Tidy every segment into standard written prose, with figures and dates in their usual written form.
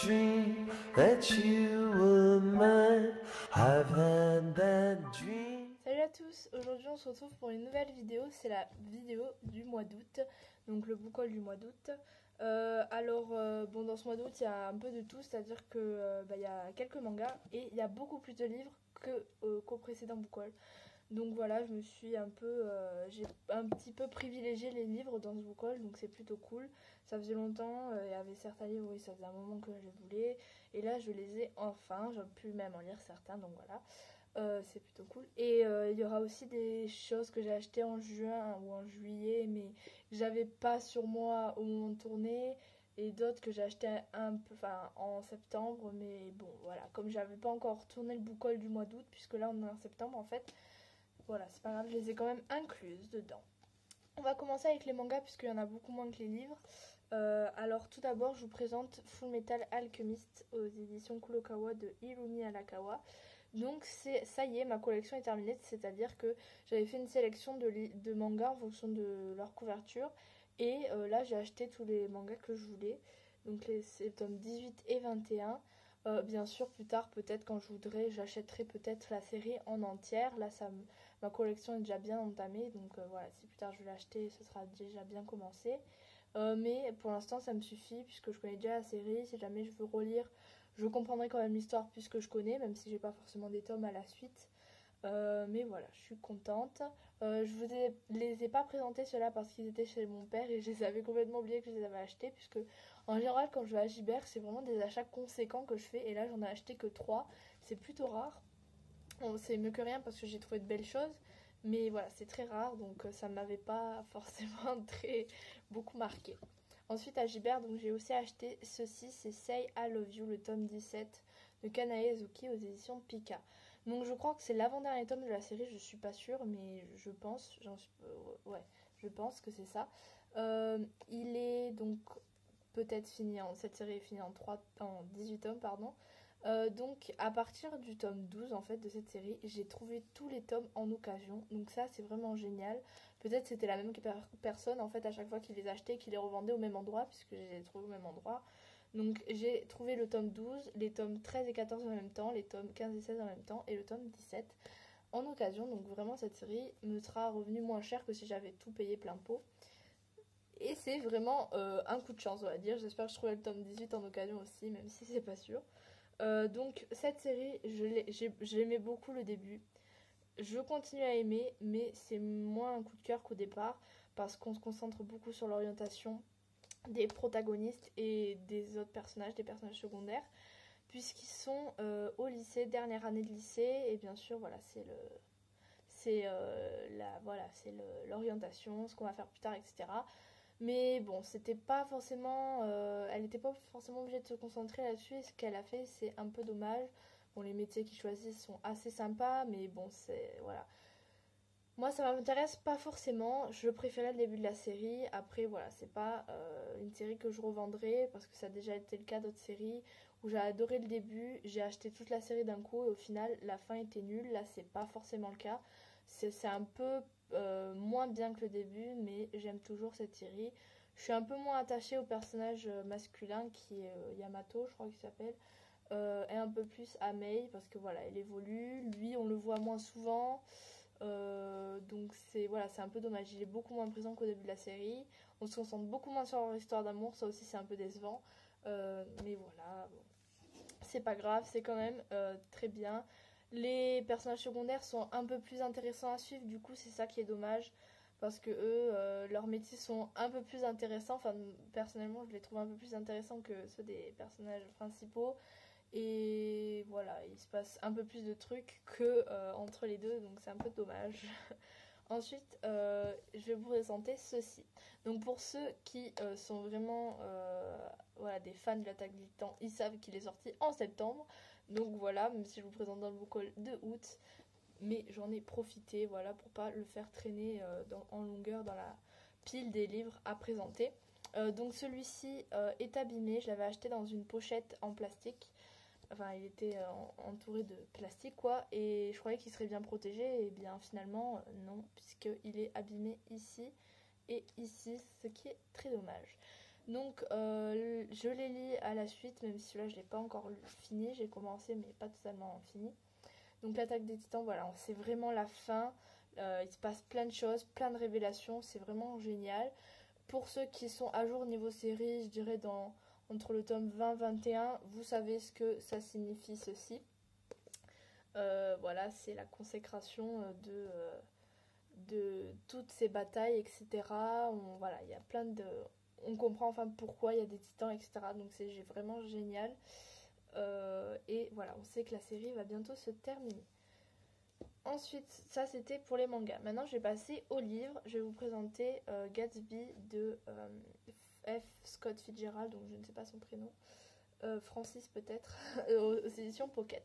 dream that you were mine. I've had that dream. Salut à tous, aujourd'hui on se retrouve pour une nouvelle vidéo, c'est la vidéo du mois d'août, donc le book haul du mois d'août. Bon, dans ce mois d'août il y a un peu de tout, c'est-à-dire que il y a quelques mangas et il y a beaucoup plus de livres qu'au précédent book haul. Donc voilà, j'ai un petit peu privilégié les livres dans ce book haul, donc c'est plutôt cool. Ça faisait longtemps, il y avait certains livres, oui, ça faisait un moment que je voulais, et là je les ai enfin, j'ai pu même en lire certains, donc voilà. C'est plutôt cool. Et il y aura aussi des choses que j'ai achetées en juin ou en juillet, mais que j'avais pas sur moi au moment de tourner. Et d'autres que j'ai achetées en septembre. Mais bon, voilà. Comme j'avais pas encore tourné le book haul du mois d'août, puisque là on est en septembre en fait. Voilà, c'est pas grave, je les ai quand même incluses dedans. On va commencer avec les mangas, puisqu'il y en a beaucoup moins que les livres. Alors tout d'abord, je vous présente Full Metal Alchemist aux éditions Kurokawa de Hirumi Arakawa. Donc ça y est, ma collection est terminée, c'est-à-dire que j'avais fait une sélection de mangas en fonction de leur couverture. Et là, j'ai acheté tous les mangas que je voulais. Donc c'est tomes 18 et 21. Bien sûr, plus tard, peut-être quand je voudrais, j'achèterai peut-être la série en entière. Là, ma collection est déjà bien entamée. Donc voilà, si plus tard je veux l'acheter, ce sera déjà bien commencé. Mais pour l'instant, ça me suffit puisque je connais déjà la série. Si jamais je veux relire, je comprendrai quand même l'histoire puisque je connais, même si j'ai pas forcément des tomes à la suite. Mais voilà, je suis contente. Les ai pas présentés ceux-là parce qu'ils étaient chez mon père et je les avais complètement oublié que je les avais achetés puisque en général quand je vais à Gibert c'est vraiment des achats conséquents que je fais et là j'en ai acheté que 3. C'est plutôt rare. Bon, c'est mieux que rien parce que j'ai trouvé de belles choses. Mais voilà, c'est très rare donc ça m'avait pas forcément très beaucoup marqué. Ensuite à Gibert, donc j'ai aussi acheté ceci, c'est Say I Love You, le tome 17 de Kanae Azuki aux éditions Pika. Donc je crois que c'est l'avant-dernier tome de la série, je suis pas sûre, mais je pense, ouais, je pense que c'est ça. Il est donc peut-être fini, cette série est finie en 18 tomes, pardon. Donc à partir du tome 12 en fait de cette série, j'ai trouvé tous les tomes en occasion. Donc ça c'est vraiment génial. Peut-être c'était la même personne en fait à chaque fois qu'il les achetait, qu'il les revendait au même endroit puisque je les ai trouvés au même endroit. Donc j'ai trouvé le tome 12, les tomes 13 et 14 en même temps, les tomes 15 et 16 en même temps et le tome 17 en occasion. Donc vraiment cette série me sera revenue moins cher que si j'avais tout payé plein pot. Et c'est vraiment un coup de chance on va dire. J'espère que je trouverai le tome 18 en occasion aussi, même si c'est pas sûr. Donc cette série, je l'aimais beaucoup le début. Je continue à aimer, mais c'est moins un coup de cœur qu'au départ, parce qu'on se concentre beaucoup sur l'orientation des protagonistes et des autres personnages, des personnages secondaires, puisqu'ils sont au lycée, dernière année de lycée, et bien sûr, voilà, c'est l'orientation, ce qu'on va faire plus tard, etc. Mais bon, c'était pas forcément, elle n'était pas forcément obligée de se concentrer là-dessus. Et ce qu'elle a fait, c'est un peu dommage. Bon, les métiers qu'ils choisissent sont assez sympas, mais bon, c'est voilà. Moi, ça m'intéresse pas forcément. Je préférais le début de la série. Après, voilà, c'est pas une série que je revendrai parce que ça a déjà été le cas d'autres séries où j'ai adoré le début. J'ai acheté toute la série d'un coup et au final, la fin était nulle. Là, c'est pas forcément le cas. C'est un peu moins bien que le début, mais j'aime toujours cette série. Je suis un peu moins attachée au personnage masculin qui est Yamato, je crois qu'il s'appelle, et un peu plus à Mei parce que voilà, elle évolue. Lui, on le voit moins souvent. Donc c'est un peu dommage. Il est beaucoup moins présent qu'au début de la série. On se concentre beaucoup moins sur leur histoire d'amour. Ça aussi, c'est un peu décevant. Mais voilà, bon. C'est pas grave, c'est quand même très bien. Les personnages secondaires sont un peu plus intéressants à suivre, du coup c'est ça qui est dommage parce que eux, leurs métiers sont un peu plus intéressants. Enfin, personnellement, je les trouve un peu plus intéressants que ceux des personnages principaux. Et voilà, il se passe un peu plus de trucs que entre les deux, donc c'est un peu dommage. Ensuite, je vais vous présenter ceci. Donc pour ceux qui sont vraiment voilà, des fans de l'Attaque des Titans, ils savent qu'il est sorti en septembre. Donc voilà, même si je vous présente dans le book haul de août, mais j'en ai profité voilà, pour pas le faire traîner en longueur dans la pile des livres à présenter. Donc celui-ci est abîmé, je l'avais acheté dans une pochette en plastique. Enfin, il était entouré de plastique, quoi, et je croyais qu'il serait bien protégé, et bien finalement, non, puisqu'il est abîmé ici et ici, ce qui est très dommage. Donc je les lis à la suite, même si là je l'ai pas encore fini, j'ai commencé mais pas totalement fini. Donc l'Attaque des Titans, voilà, c'est vraiment la fin. Il se passe plein de choses, plein de révélations, c'est vraiment génial. Pour ceux qui sont à jour niveau série, je dirais entre le tome 20-21, vous savez ce que ça signifie ceci. Voilà, c'est la consécration de toutes ces batailles, etc. Voilà, il y a plein de... On comprend enfin pourquoi il y a des titans, etc. Donc c'est vraiment génial. Et voilà, on sait que la série va bientôt se terminer. Ensuite, ça c'était pour les mangas. Maintenant, je vais passer au livre. Je vais vous présenter Gatsby de F. Scott Fitzgerald, donc je ne sais pas son prénom. Francis peut-être, aux éditions Pocket.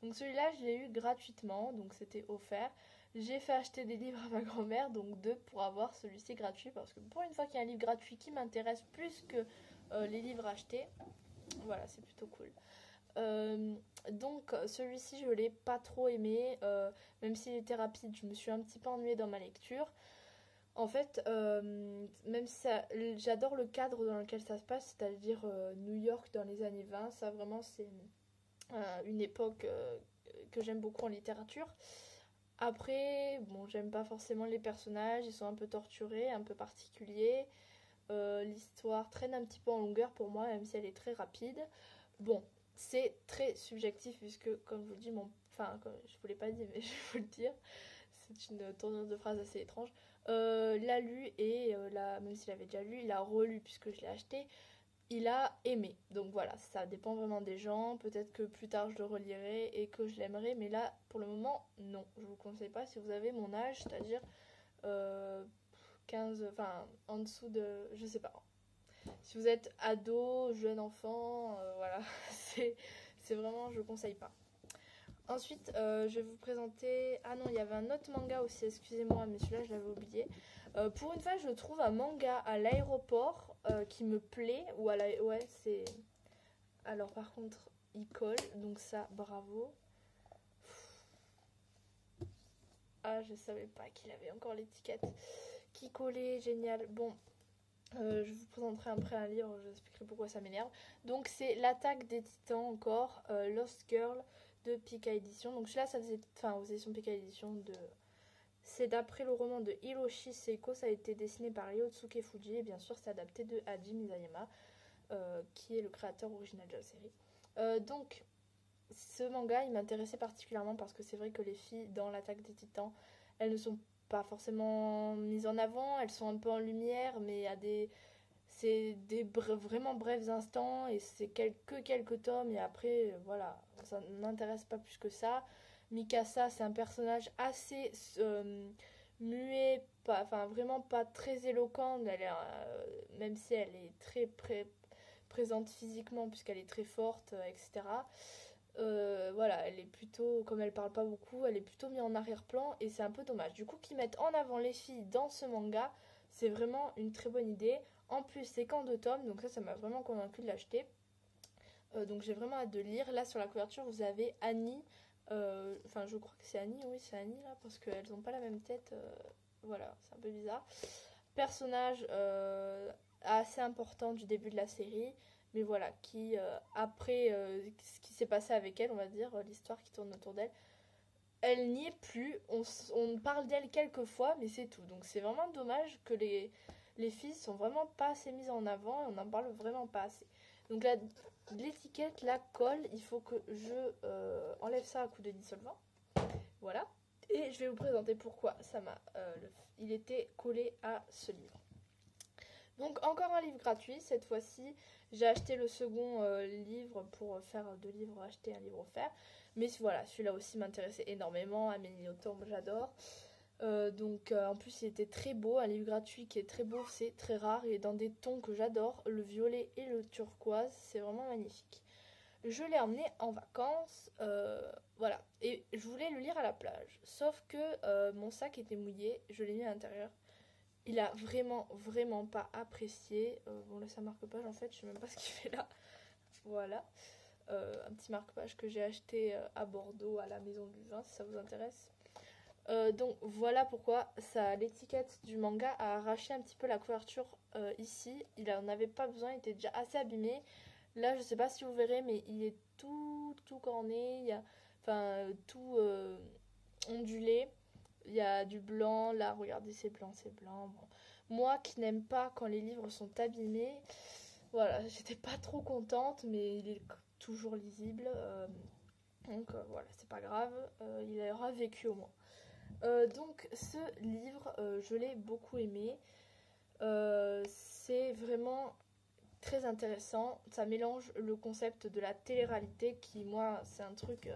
Donc celui-là, je l'ai eu gratuitement, donc c'était offert. J'ai fait acheter des livres à ma grand-mère, donc 2 pour avoir celui-ci gratuit, parce que pour une fois qu'il y a un livre gratuit qui m'intéresse plus que les livres achetés, voilà, c'est plutôt cool. Donc celui-ci je l'ai pas trop aimé, même s'il était rapide, je me suis un petit peu ennuyée dans ma lecture. En fait, même si j'adore le cadre dans lequel ça se passe, c'est-à-dire New York dans les années 20, ça vraiment c'est une époque que j'aime beaucoup en littérature. Après, bon, j'aime pas forcément les personnages, ils sont un peu torturés, un peu particuliers. L'histoire traîne un petit peu en longueur pour moi, même si elle est très rapide. Bon, c'est très subjectif puisque, comme je vous le dis, enfin, je vous l'ai pas dit, mais je vais vous le dire, c'est une tournure de phrase assez étrange. L'a lu et même s'il avait déjà lu, il a relu puisque je l'ai acheté. Il a aimé. Donc voilà, ça dépend vraiment des gens. Peut-être que plus tard je le relirai et que je l'aimerai, mais là, pour le moment, non. Je vous conseille pas si vous avez mon âge, c'est-à-dire 15, enfin en dessous de, je sais pas. Si vous êtes ado, jeune enfant, voilà, c'est vraiment, je conseille pas. Ensuite, je vais vous présenter... Ah non, il y avait un autre manga aussi, excusez-moi, mais celui-là, je l'avais oublié. Pour une fois, je trouve un manga à l'aéroport qui me plaît. Ouais, c'est... Alors, par contre, il colle, donc ça, bravo. Ah, je savais pas qu'il avait encore l'étiquette qui collait, génial. Bon, je vous présenterai après un livre, je vous expliquerai pourquoi ça m'énerve. Donc, c'est L'Attaque des Titans encore, Lost Girl de Pika Edition. Donc celui-là, ça faisait, enfin aux éditions Pika Edition, c'est d'après le roman de Hiroshi Seiko, ça a été dessiné par Ryotsuke Fuji et bien sûr c'est adapté de Haji Mizayama, qui est le créateur original de la série. Donc ce manga, il m'intéressait particulièrement parce que c'est vrai que les filles dans l'Attaque des Titans, elles ne sont pas forcément mises en avant, elles sont un peu en lumière, mais il y a c'est des vraiment brefs instants et c'est que quelques tomes et après voilà, ça n'intéresse pas plus que ça. Mikasa, c'est un personnage assez muet, enfin vraiment pas très éloquent, même si elle est très présente physiquement puisqu'elle est très forte, etc. Voilà, elle est plutôt, comme elle parle pas beaucoup, elle est plutôt mise en arrière-plan et c'est un peu dommage. Du coup, qu'ils mettent en avant les filles dans ce manga, c'est vraiment une très bonne idée. En plus, c'est qu'en 2 tomes, donc ça m'a vraiment convaincu de l'acheter. Donc j'ai vraiment hâte de lire. Là, sur la couverture, vous avez Annie. Enfin, je crois que c'est Annie, oui, c'est Annie là, parce qu'elles n'ont pas la même tête. Voilà, c'est un peu bizarre. Personnage assez important du début de la série, mais voilà, qui, après ce qui s'est passé avec elle, on va dire, l'histoire qui tourne autour d'elle, elle n'y est plus. On parle d'elle quelques fois, mais c'est tout. Donc c'est vraiment dommage que les filles sont vraiment pas assez mises en avant et on n'en parle vraiment pas assez. Donc là, l'étiquette, la colle, il faut que je enlève ça à coup de dissolvant. Voilà. Et je vais vous présenter pourquoi il était collé à ce livre. Donc encore un livre gratuit, cette fois-ci j'ai acheté le second livre pour faire 2 livres, acheter un livre offert. Mais voilà, celui-là aussi m'intéressait énormément, Amélie Nothomb, j'adore. Donc en plus il était très beau, un livre gratuit qui est très beau, c'est très rare, il est dans des tons que j'adore, le violet et le turquoise, c'est vraiment magnifique. Je l'ai emmené en vacances, voilà, et je voulais le lire à la plage, sauf que mon sac était mouillé, je l'ai mis à l'intérieur. Il a vraiment pas apprécié. Bon là ça marque-page en fait, je sais même pas ce qu'il fait là. Voilà. Un petit marque-page que j'ai acheté à Bordeaux à la Maison du Vin si ça vous intéresse. Donc voilà pourquoi l'étiquette du manga a arraché un petit peu la couverture ici. Il en avait pas besoin, il était déjà assez abîmé. Là, je sais pas si vous verrez, mais il est tout corné, tout ondulé. Il y a du blanc, là, regardez, c'est blanc, c'est blanc. Bon. Moi qui n'aime pas quand les livres sont abîmés, voilà, j'étais pas trop contente, mais il est toujours lisible. Donc voilà, c'est pas grave, il aura vécu au moins. Donc ce livre, je l'ai beaucoup aimé. C'est vraiment très intéressant. Ça mélange le concept de la télé-réalité qui, moi, c'est un truc...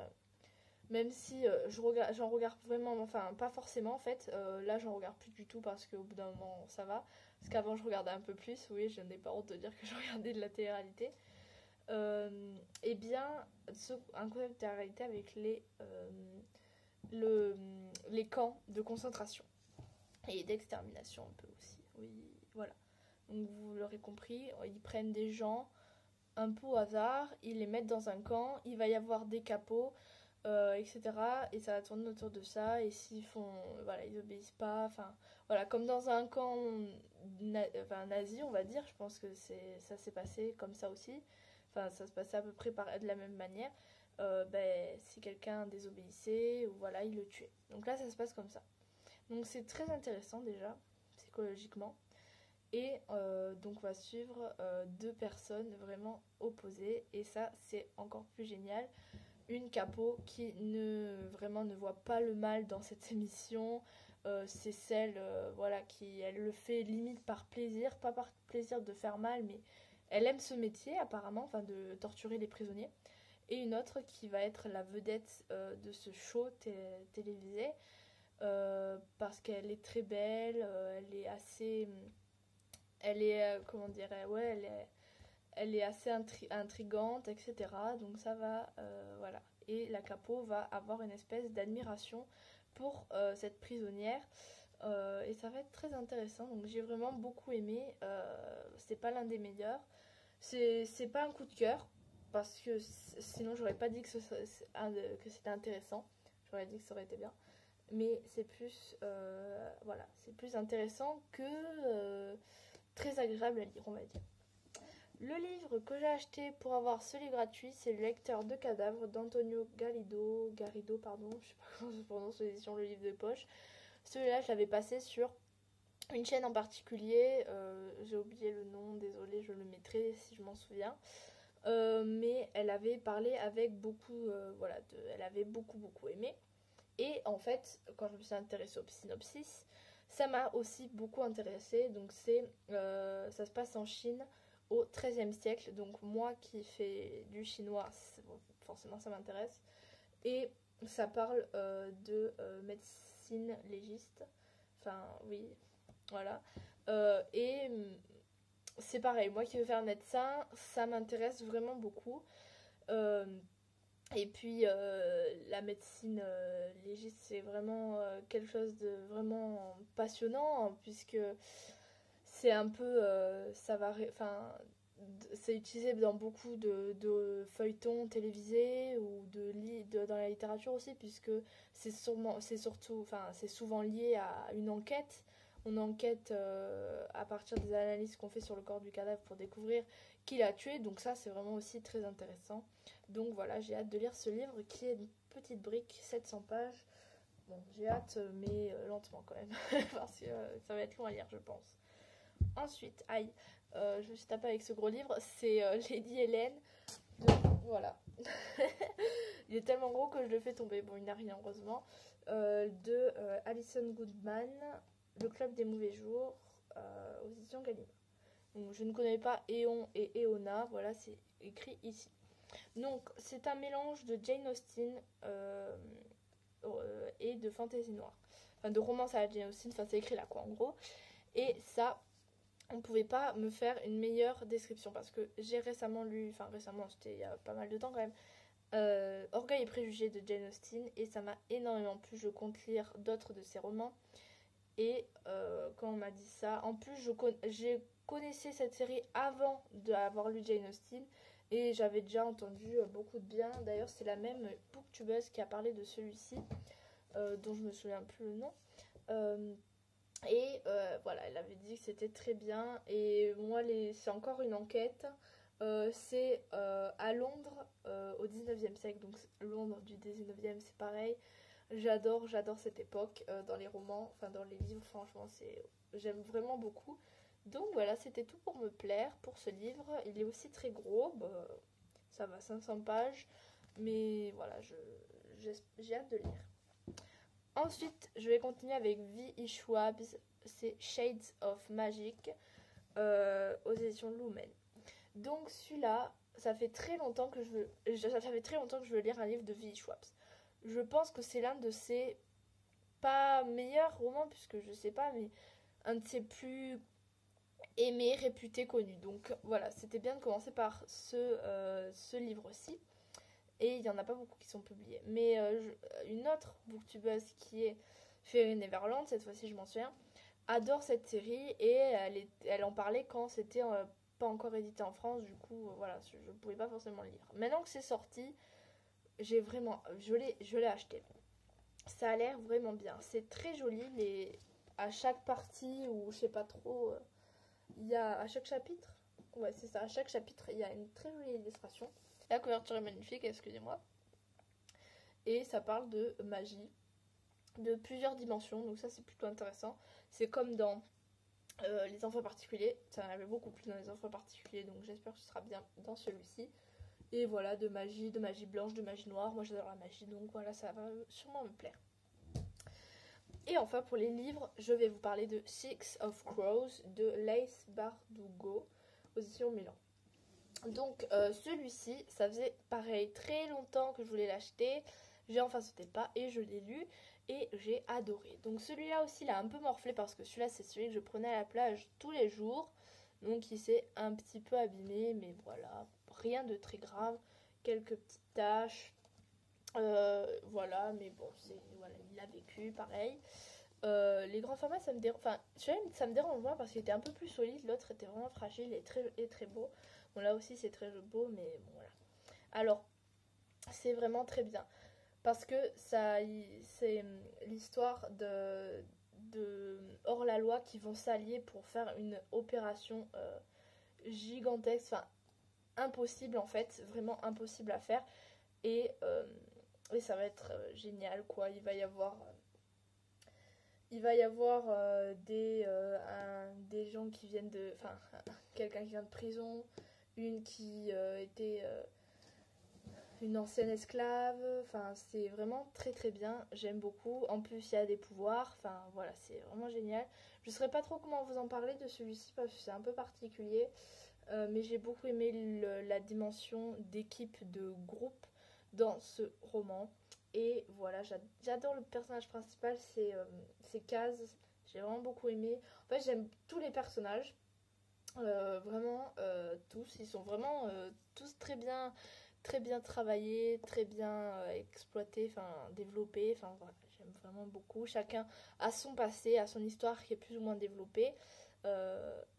même si j'en regarde vraiment, enfin pas forcément en fait, là j'en regarde plus du tout parce qu'au bout d'un moment ça va. Parce qu'avant je regardais un peu plus, oui, je n'ai pas honte de dire que je regardais de la télé-réalité. Et bien, un concept de télé-réalité avec les camps de concentration et d'extermination un peu aussi. Oui, voilà. Donc vous l'aurez compris, ils prennent des gens un peu au hasard, ils les mettent dans un camp, il va y avoir des capots, etc. Et ça va tourner autour de ça. Et s'ils font, voilà, ils obéissent pas, enfin, voilà, comme dans un camp nazi, on va dire. Je pense que ça s'est passé comme ça aussi. Enfin, ça se passait à peu près de la même manière. Si quelqu'un désobéissait, ou voilà, il le tuait. Donc là, ça se passe comme ça. Donc c'est très intéressant déjà, psychologiquement. Et donc on va suivre deux personnes vraiment opposées. Et ça, c'est encore plus génial. Une capot qui ne voit pas le mal dans cette émission. C'est celle voilà, qui elle le fait limite par plaisir, pas par plaisir de faire mal, mais elle aime ce métier apparemment, enfin de torturer les prisonniers. Et une autre qui va être la vedette de ce show télévisé parce qu'elle est très belle, elle est assez... elle est, comment dire, ouais, elle est assez intrigante, etc. Donc ça va, voilà. Et la capot va avoir une espèce d'admiration pour cette prisonnière. Et ça va être très intéressant. Donc j'ai vraiment beaucoup aimé. C'est pas l'un des meilleurs. C'est pas un coup de cœur. Parce que sinon j'aurais pas dit que c'était intéressant. J'aurais dit que ça aurait été bien. Mais c'est plus, voilà, c'est plus intéressant que très agréable à lire, on va dire. Le livre que j'ai acheté pour avoir ce livre gratuit, c'est Le lecteur de cadavres d'Antonio Garrido, pardon, je sais pas comment se prononce l'édition Le livre de poche. Celui-là, je l'avais passé sur une chaîne en particulier, j'ai oublié le nom, désolée, je le mettrai si je m'en souviens. Mais elle avait parlé avec beaucoup, elle avait beaucoup aimé. Et en fait, quand je me suis intéressée au synopsis, ça m'a aussi beaucoup intéressée. Donc ça se passe en Chine au XIIIe siècle. Donc moi qui fais du chinois, forcément ça m'intéresse. Et ça parle de médecine légiste. Enfin oui, voilà. Et c'est pareil, moi qui veux faire médecin, ça m'intéresse vraiment beaucoup. Et puis la médecine légiste, c'est vraiment quelque chose de vraiment passionnant, hein, puisque c'est un peu, c'est utilisé dans beaucoup de feuilletons télévisés ou dans la littérature aussi, puisque c'est souvent lié à une enquête. On enquête à partir des analyses qu'on fait sur le corps du cadavre pour découvrir qui l'a tué, donc ça c'est vraiment aussi très intéressant. Donc voilà, j'ai hâte de lire ce livre qui est une petite brique, 700 pages. Bon, j'ai hâte, mais lentement quand même, parce que ça va être long à lire, je pense. Ensuite, je me suis tapée avec ce gros livre, c'est Lady Hélène. Voilà. Il est tellement gros que je le fais tomber. Bon, il n'a rien, heureusement. De Alison Goodman, Le Club des Mauvais Jours, aux éditions Gallimard. Donc, je ne connais pas Éon et Éona, voilà, c'est écrit ici. Donc, c'est un mélange de Jane Austen et de fantasy noire. Enfin, de romance à la Jane Austen, enfin, c'est écrit là, quoi, en gros. Et ça, on ne pouvait pas me faire une meilleure description parce que j'ai récemment lu, enfin, récemment, c'était il y a pas mal de temps quand même, Orgueil et préjugés de Jane Austen, et ça m'a énormément plu. Je compte lire d'autres de ses romans. Et quand on m'a dit ça, en plus, j'ai connaissais cette série avant d'avoir lu Jane Austen et j'avais déjà entendu beaucoup de bien. D'ailleurs, c'est la même booktubeuse qui a parlé de celui-ci. dont je me souviens plus le nom. Voilà, elle avait dit que c'était très bien. Et moi, c'est encore une enquête. C'est à Londres au 19e siècle. Donc Londres du 19e, c'est pareil. J'adore cette époque dans les romans, enfin dans les livres. Franchement, j'aime vraiment beaucoup. Donc voilà, c'était tout pour me plaire pour ce livre. Il est aussi très gros. Ça va, 500 pages. Mais voilà, j'ai hâte de lire. Ensuite, je vais continuer avec V.E. Schwab's, c'est Shades of Magic aux éditions Lumen. Donc celui-là, ça fait très longtemps que je veux lire un livre de V.E. Schwab's. Je pense que c'est l'un de ses pas meilleurs romans, puisque je sais pas, mais un de ses plus aimés, réputés, connus. Donc voilà, c'était bien de commencer par ce livre-ci. Et il n'y en a pas beaucoup qui sont publiés. Mais une autre booktubeuse qui est Fairy Neverland, cette fois-ci je m'en souviens, adore cette série et elle en parlait quand c'était pas encore édité en France. Du coup, voilà, je ne pouvais pas forcément le lire. Maintenant que c'est sorti, je l'ai acheté. Ça a l'air vraiment bien. C'est très joli. À chaque partie, ou je sais pas trop, il y a à chaque chapitre. Ouais, c'est ça. À chaque chapitre, il y a une très jolie illustration. La couverture est magnifique, excusez-moi. Et ça parle de magie, de plusieurs dimensions, donc ça c'est plutôt intéressant. C'est comme dans Les Enfants Particuliers, ça en avait beaucoup plus dans Les Enfants Particuliers, donc j'espère que ce sera bien dans celui-ci. Et voilà, de magie blanche, de magie noire, moi j'adore la magie, donc voilà, ça va sûrement me plaire. Et enfin pour les livres, je vais vous parler de Six of Crows de Laïs Bardugo aux éditions Milan. Donc celui-ci, ça faisait pareil très longtemps que je voulais l'acheter, j'ai enfin sauté le pas et je l'ai lu et j'ai adoré. Donc celui-là aussi il a un peu morflé parce que celui-là c'est celui que je prenais à la plage tous les jours, donc il s'est un petit peu abîmé, mais voilà, rien de très grave, quelques petites taches, voilà, mais bon, voilà, il a vécu pareil. Les grands formats ça me dérange, enfin ça me dérange moins parce qu'il était un peu plus solide, l'autre était vraiment fragile et très beau. Bon là aussi c'est très beau, mais bon voilà. Alors c'est vraiment très bien parce que c'est l'histoire de hors-la-loi qui vont s'allier pour faire une opération gigantesque, enfin impossible en fait, vraiment impossible à faire et ça va être génial quoi. Il va y avoir des gens qui viennent enfin, quelqu'un qui vient de prison, une qui était une ancienne esclave. Enfin, c'est vraiment très très bien. J'aime beaucoup. En plus, il y a des pouvoirs. Enfin, voilà, c'est vraiment génial. Je ne saurais pas trop comment vous en parler de celui-ci parce que c'est un peu particulier. Mais j'ai beaucoup aimé la dimension d'équipe, de groupe dans ce roman. Et voilà, j'adore le personnage principal, c'est Kaz. J'ai vraiment beaucoup aimé. En fait, j'aime tous les personnages. Vraiment, tous. Ils sont vraiment tous très bien travaillés, très bien exploités, enfin développés. Enfin, voilà, j'aime vraiment beaucoup. Chacun a son passé, a son histoire qui est plus ou moins développée.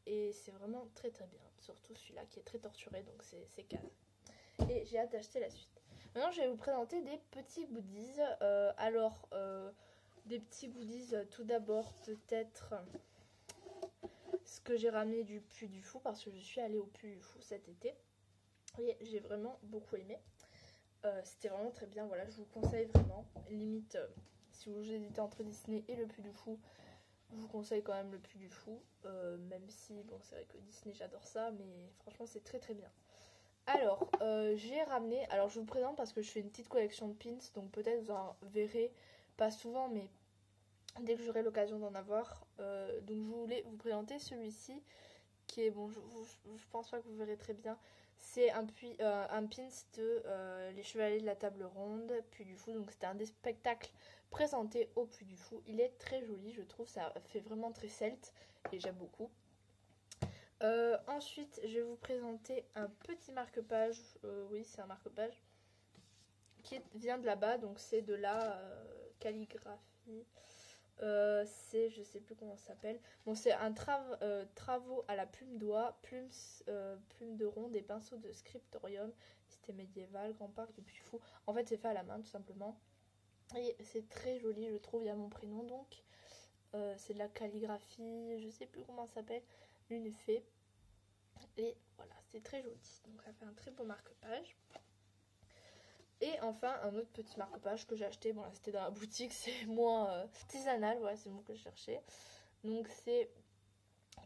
Et c'est vraiment très très bien. Surtout celui-là qui est très torturé, donc c'est Kaz. Et j'ai hâte d'acheter la suite. Maintenant, je vais vous présenter des petits goodies. Des petits goodies, tout d'abord, peut-être ce que j'ai ramené du Puy du Fou, parce que je suis allée au Puy du Fou cet été. Et j'ai vraiment beaucoup aimé. C'était vraiment très bien, voilà, je vous conseille vraiment. Limite, si vous hésitez entre Disney et le Puy du Fou, je vous conseille quand même le Puy du Fou. Même si, bon, c'est vrai que Disney, j'adore ça, mais franchement, c'est très très bien. Alors, j'ai ramené, alors je vous présente parce que je fais une petite collection de pins, donc peut-être vous en verrez pas souvent, mais dès que j'aurai l'occasion d'en avoir. Donc je voulais vous présenter celui-ci, qui est, bon, je pense pas que vous verrez très bien, c'est un pins de Les Chevaliers de la Table Ronde, Puy du Fou, donc c'était un des spectacles présentés au Puy du Fou. Il est très joli, je trouve, ça fait vraiment très celte, et j'aime beaucoup. Ensuite, je vais vous présenter un petit marque-page. Oui, c'est un marque-page qui vient de là-bas, donc c'est de la calligraphie. Je sais plus comment ça s'appelle. Bon, c'est un travaux à la plume d'oie, plume de ronde et pinceau de scriptorium. C'était médiéval, grand parc du Puy Fou. En fait, c'est fait à la main, tout simplement. Et c'est très joli, je trouve, il y a mon prénom donc. C'est de la calligraphie, je sais plus comment ça s'appelle, une fée. Et voilà, c'est très joli. Donc ça fait un très beau marque-page. Et enfin, un autre petit marque-page que j'ai acheté. Bon, là, c'était dans la boutique, c'est moins artisanal, voilà, c'est le mot que je cherchais. Donc c'est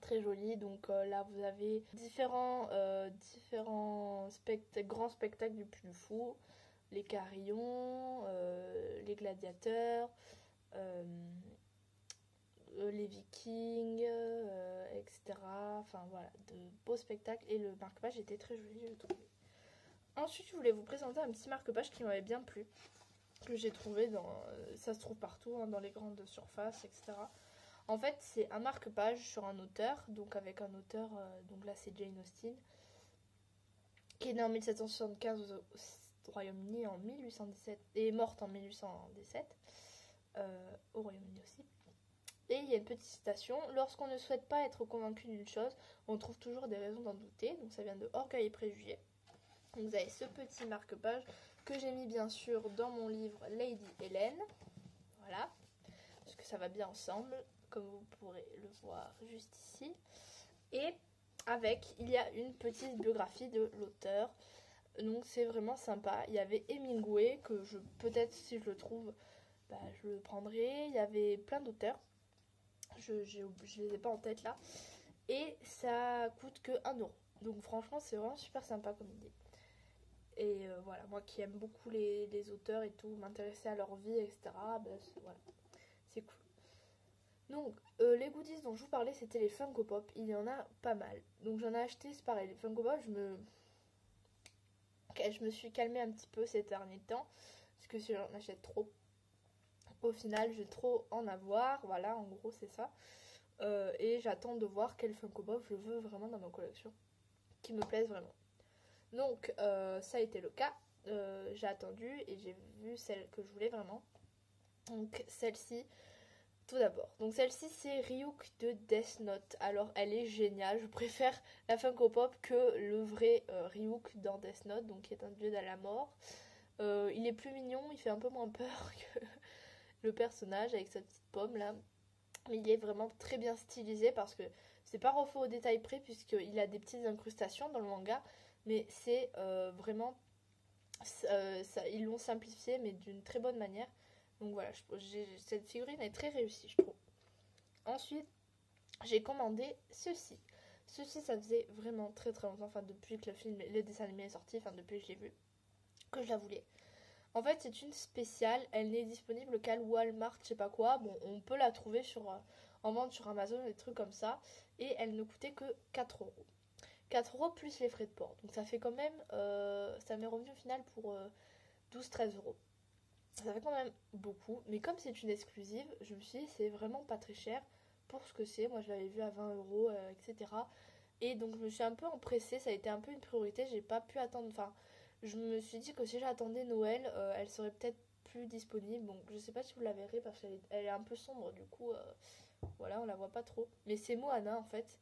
très joli. Donc là, vous avez différents grands spectacles du Puy du Fou. Les carillons, les gladiateurs, les vikings, etc. Enfin voilà, de beaux spectacles. Et le marque-page était très joli, je trouve. Ensuite, je voulais vous présenter un petit marque-page qui m'avait bien plu, que j'ai trouvé ça se trouve partout, hein, dans les grandes surfaces, etc. En fait, c'est un marque-page sur un auteur, donc avec un auteur, donc là c'est Jane Austen, qui est née en 1775 au Royaume-Uni en 1817 et est morte en 1817, au Royaume-Uni aussi. Et il y a une petite citation: lorsqu'on ne souhaite pas être convaincu d'une chose, on trouve toujours des raisons d'en douter. Donc ça vient de Orgueil et Préjugés. Vous avez ce petit marque-page que j'ai mis bien sûr dans mon livre Lady Hélène. Voilà, parce que ça va bien ensemble, comme vous pourrez le voir juste ici. Et avec, il y a une petite biographie de l'auteur. Donc c'est vraiment sympa. Il y avait Hemingway, que peut-être si je le trouve, je le prendrai. Il y avait plein d'auteurs. Je les ai pas en tête là. Et ça coûte que 1€. Donc franchement, c'est vraiment super sympa comme idée. Et voilà, moi qui aime beaucoup les auteurs et tout, m'intéresser à leur vie, etc. Voilà, c'est cool. Donc, les goodies dont je vous parlais, c'était les Funko Pop. Il y en a pas mal. Donc j'en ai acheté, c'est pareil. Les Funko Pop, je me suis calmée un petit peu ces derniers temps. Parce que si j'en achète trop, au final, je vais trop en avoir. Voilà, en gros, c'est ça. Et j'attends de voir quel Funko Pop je veux vraiment dans ma collection, qui me plaise vraiment. Donc ça a été le cas. J'ai attendu et j'ai vu celle que je voulais vraiment. Donc celle-ci, tout d'abord. Donc celle-ci, c'est Ryuk de Death Note. Alors elle est géniale. Je préfère la Funko Pop que le vrai Ryuk dans Death Note, donc qui est un dieu de la mort. Il est plus mignon, il fait un peu moins peur que le personnage avec sa petite pomme là. Mais il est vraiment très bien stylisé parce que c'est pas refait au détail près puisqu'il a des petites incrustations dans le manga. Mais c'est vraiment, ils l'ont simplifié mais d'une très bonne manière. Donc voilà, cette figurine est très réussie, je trouve. Ensuite, j'ai commandé ceci. Ceci, ça faisait vraiment très très longtemps, enfin depuis que le dessin animé est sorti, enfin depuis que je l'ai vu, que je la voulais. En fait, c'est une spéciale, elle n'est disponible qu'à Walmart, je sais pas quoi. Bon, on peut la trouver en vente sur Amazon, des trucs comme ça. Et elle ne coûtait que 4€. 4€ plus les frais de port. Donc ça fait quand même, ça m'est revenu au final pour 12-13€. Ça fait quand même beaucoup. Mais comme c'est une exclusive, je me suis dit c'est vraiment pas très cher pour ce que c'est. Moi je l'avais vu à 20€, etc. Et donc je me suis un peu empressée, ça a été un peu une priorité. J'ai pas pu attendre, enfin je me suis dit que si j'attendais Noël, elle serait peut-être plus disponible. Donc je sais pas si vous la verrez parce qu'elle est un peu sombre, du coup voilà, on la voit pas trop. Mais c'est Moana en fait,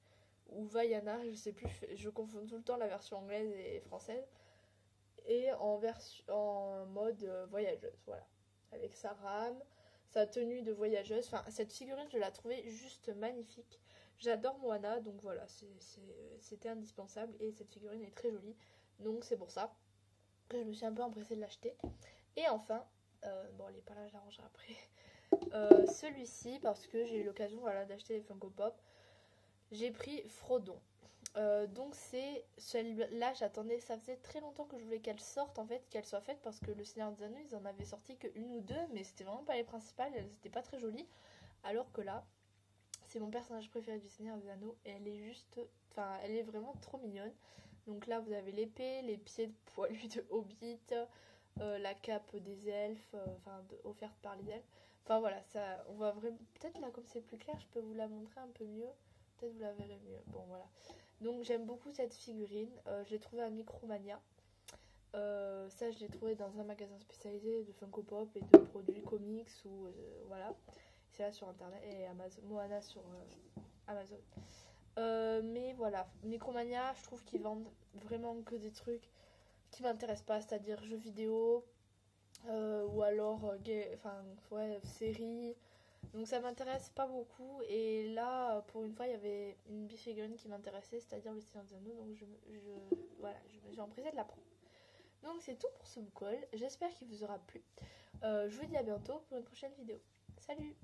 ou Vaiana, je sais plus, je confonds tout le temps la version anglaise et française. Et en mode voyageuse, voilà. Avec sa rame, sa tenue de voyageuse. Enfin, cette figurine, je la trouvais juste magnifique. J'adore Moana, donc voilà, c'était indispensable. Et cette figurine est très jolie. Donc c'est pour ça que je me suis un peu empressée de l'acheter. Et enfin, bon, elle est pas là, je l'arrangerai après. Celui-ci, parce que j'ai eu l'occasion d'acheter des Funko Pop, j'ai pris Frodon. Donc c'est celle-là, j'attendais, ça faisait très longtemps que je voulais qu'elle sorte en fait, qu'elle soit faite parce que le Seigneur des Anneaux, ils en avaient sorti que une ou deux, mais c'était vraiment pas les principales, elles étaient pas très jolies. Alors que là, c'est mon personnage préféré du Seigneur des Anneaux et elle est juste, enfin, elle est vraiment trop mignonne. Donc là, vous avez l'épée, les pieds de poilus de Hobbit, la cape des elfes, offerte par les elfes. Enfin voilà, ça, on va vraiment, peut-être là comme c'est plus clair, je peux vous la montrer un peu mieux. Peut-être vous la verrez mieux. Bon voilà. Donc j'aime beaucoup cette figurine. Je l'ai trouvée à Micromania. Ça je l'ai trouvée dans un magasin spécialisé de Funko Pop et de produits comics ou voilà. C'est là sur internet et Amazon, Moana sur Amazon. Mais voilà, Micromania, je trouve qu'ils vendent vraiment que des trucs qui m'intéressent pas, c'est-à-dire jeux vidéo, ou alors série. Donc ça m'intéresse pas beaucoup. Et là, pour une fois, il y avait une figurine qui m'intéressait, c'est-à-dire le Seigneur des Anneaux. Donc je me suis empressée de la prendre. Donc c'est tout pour ce book haul. J'espère qu'il vous aura plu. Je vous dis à bientôt pour une prochaine vidéo. Salut!